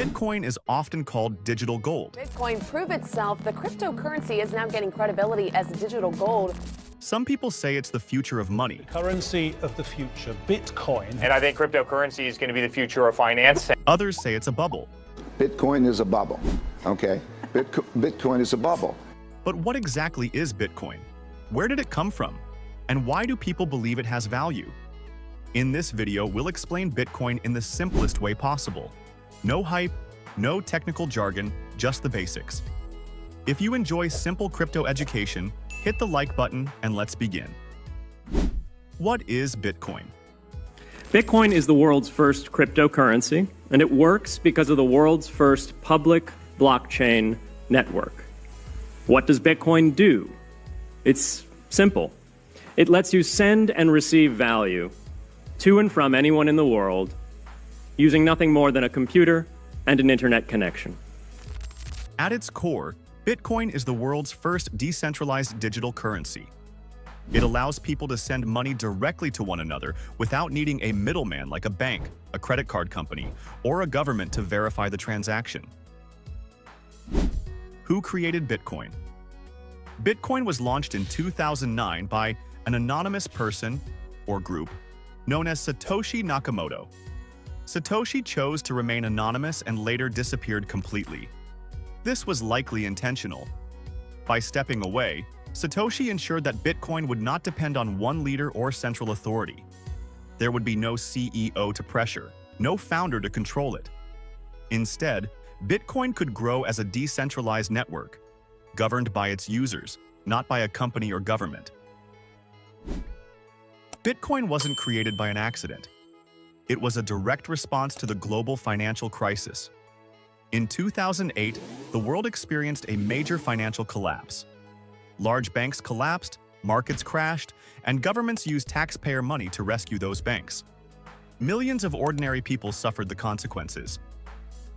Bitcoin is often called digital gold. Bitcoin proved itself. The cryptocurrency is now getting credibility as digital gold. Some people say it's the future of money. Currency of the future, Bitcoin. And I think cryptocurrency is going to be the future of financing. Others say it's a bubble. Bitcoin is a bubble, okay? Bitcoin is a bubble. But what exactly is Bitcoin? Where did it come from? And why do people believe it has value? In this video, we'll explain Bitcoin in the simplest way possible. No hype, no technical jargon, just the basics. If you enjoy simple crypto education, hit the like button and let's begin. What is Bitcoin? Bitcoin is the world's first cryptocurrency, and it works because of the world's first public blockchain network. What does Bitcoin do? It's simple. It lets you send and receive value to and from anyone in the world using nothing more than a computer and an internet connection. At its core, Bitcoin is the world's first decentralized digital currency. It allows people to send money directly to one another without needing a middleman like a bank, a credit card company, or a government to verify the transaction. Who created Bitcoin? Bitcoin was launched in 2009 by an anonymous person or group known as Satoshi Nakamoto. Satoshi chose to remain anonymous and later disappeared completely. This was likely intentional. By stepping away, Satoshi ensured that Bitcoin would not depend on one leader or central authority. There would be no CEO to pressure, no founder to control it. Instead, Bitcoin could grow as a decentralized network, governed by its users, not by a company or government. Bitcoin wasn't created by an accident. It was a direct response to the global financial crisis. In 2008, the world experienced a major financial collapse. Large banks collapsed, markets crashed, and governments used taxpayer money to rescue those banks. Millions of ordinary people suffered the consequences.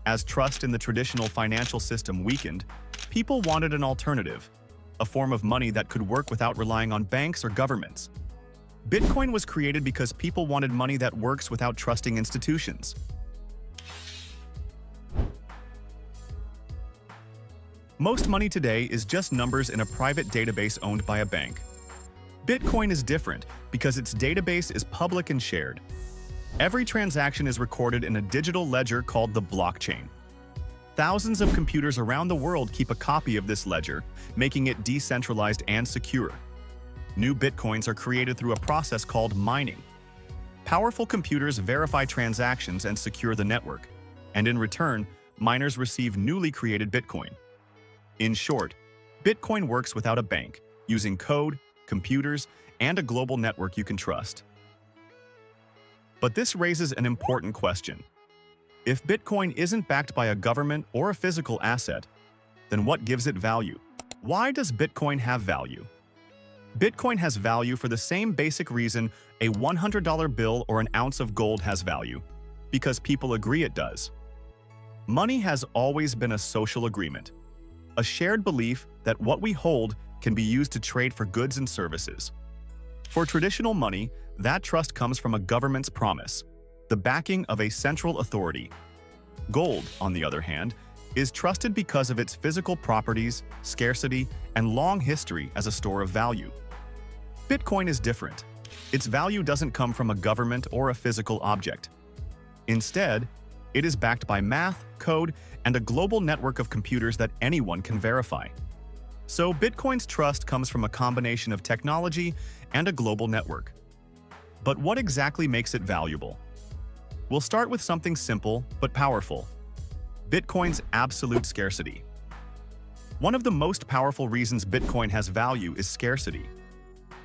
As trust in the traditional financial system weakened, people wanted an alternative, a form of money that could work without relying on banks or governments. Bitcoin was created because people wanted money that works without trusting institutions. Most money today is just numbers in a private database owned by a bank. Bitcoin is different because its database is public and shared. Every transaction is recorded in a digital ledger called the blockchain. Thousands of computers around the world keep a copy of this ledger, making it decentralized and secure. New Bitcoins are created through a process called mining. Powerful computers verify transactions and secure the network, and in return, miners receive newly created Bitcoin. In short, Bitcoin works without a bank, using code, computers, and a global network you can trust. But this raises an important question. If Bitcoin isn't backed by a government or a physical asset, then what gives it value? Why does Bitcoin have value? Bitcoin has value for the same basic reason a $100 bill or an ounce of gold has value, because people agree it does. Money has always been a social agreement, a shared belief that what we hold can be used to trade for goods and services. For traditional money, that trust comes from a government's promise, the backing of a central authority. Gold, on the other hand, is trusted because of its physical properties, scarcity, and long history as a store of value. Bitcoin is different. Its value doesn't come from a government or a physical object. Instead, it is backed by math, code, and a global network of computers that anyone can verify. So Bitcoin's trust comes from a combination of technology and a global network. But what exactly makes it valuable? We'll start with something simple but powerful: Bitcoin's absolute scarcity. One of the most powerful reasons Bitcoin has value is scarcity.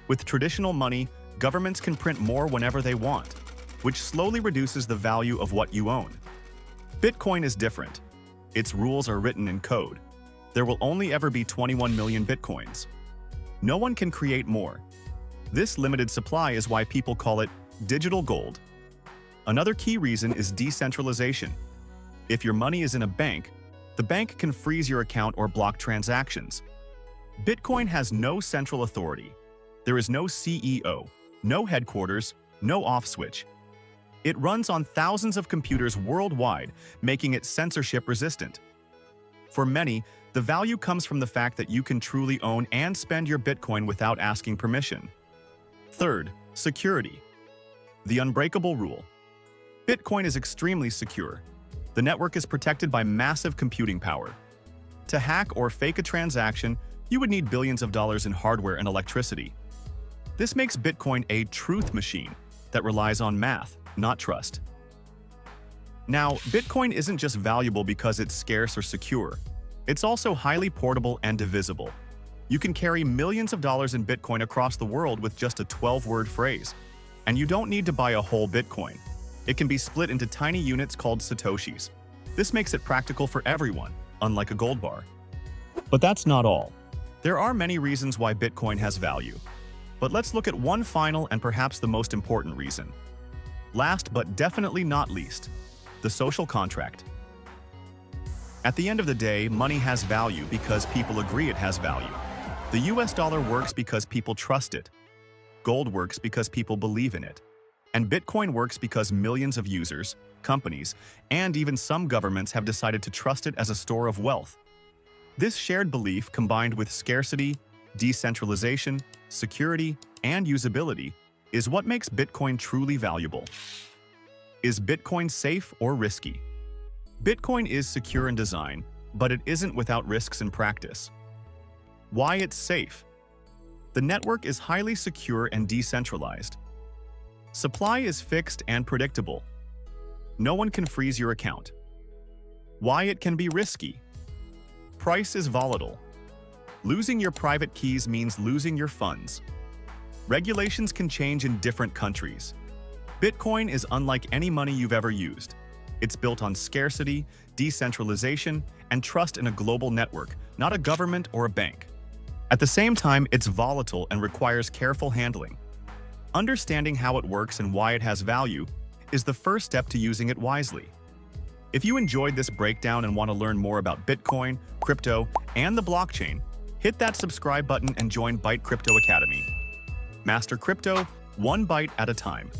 With traditional money, governments can print more whenever they want, which slowly reduces the value of what you own. Bitcoin is different. Its rules are written in code. There will only ever be 21 million Bitcoins. No one can create more. This limited supply is why people call it digital gold. Another key reason is decentralization. If your money is in a bank, the bank can freeze your account or block transactions. Bitcoin has no central authority. There is no CEO, no headquarters, no off switch. It runs on thousands of computers worldwide, making it censorship-resistant. For many, the value comes from the fact that you can truly own and spend your Bitcoin without asking permission. Third, security. The unbreakable rule. Bitcoin is extremely secure. The network is protected by massive computing power. To hack or fake a transaction, you would need billions of dollars in hardware and electricity. This makes Bitcoin a truth machine that relies on math, not trust. Now, Bitcoin isn't just valuable because it's scarce or secure. It's also highly portable and divisible. You can carry millions of dollars in Bitcoin across the world with just a 12-word phrase. And you don't need to buy a whole Bitcoin. It can be split into tiny units called satoshis. This makes it practical for everyone, unlike a gold bar. But that's not all. There are many reasons why Bitcoin has value. But let's look at one final and perhaps the most important reason. Last but definitely not least, the social contract. At the end of the day, money has value because people agree it has value. The US dollar works because people trust it. Gold works because people believe in it. And Bitcoin works because millions of users, companies, and even some governments have decided to trust it as a store of wealth. This shared belief, combined with scarcity, decentralization, security, and usability, is what makes Bitcoin truly valuable. Is Bitcoin safe or risky? Bitcoin is secure in design, but it isn't without risks in practice. Why it's safe? The network is highly secure and decentralized. Supply is fixed and predictable. No one can freeze your account. Why it can be risky? Price is volatile. Losing your private keys means losing your funds. Regulations can change in different countries. Bitcoin is unlike any money you've ever used. It's built on scarcity, decentralization, and trust in a global network, not a government or a bank. At the same time, it's volatile and requires careful handling. Understanding how it works and why it has value is the first step to using it wisely. If you enjoyed this breakdown and want to learn more about Bitcoin, crypto, and the blockchain, hit that subscribe button and join Byte Crypto Academy. Master crypto, one byte at a time.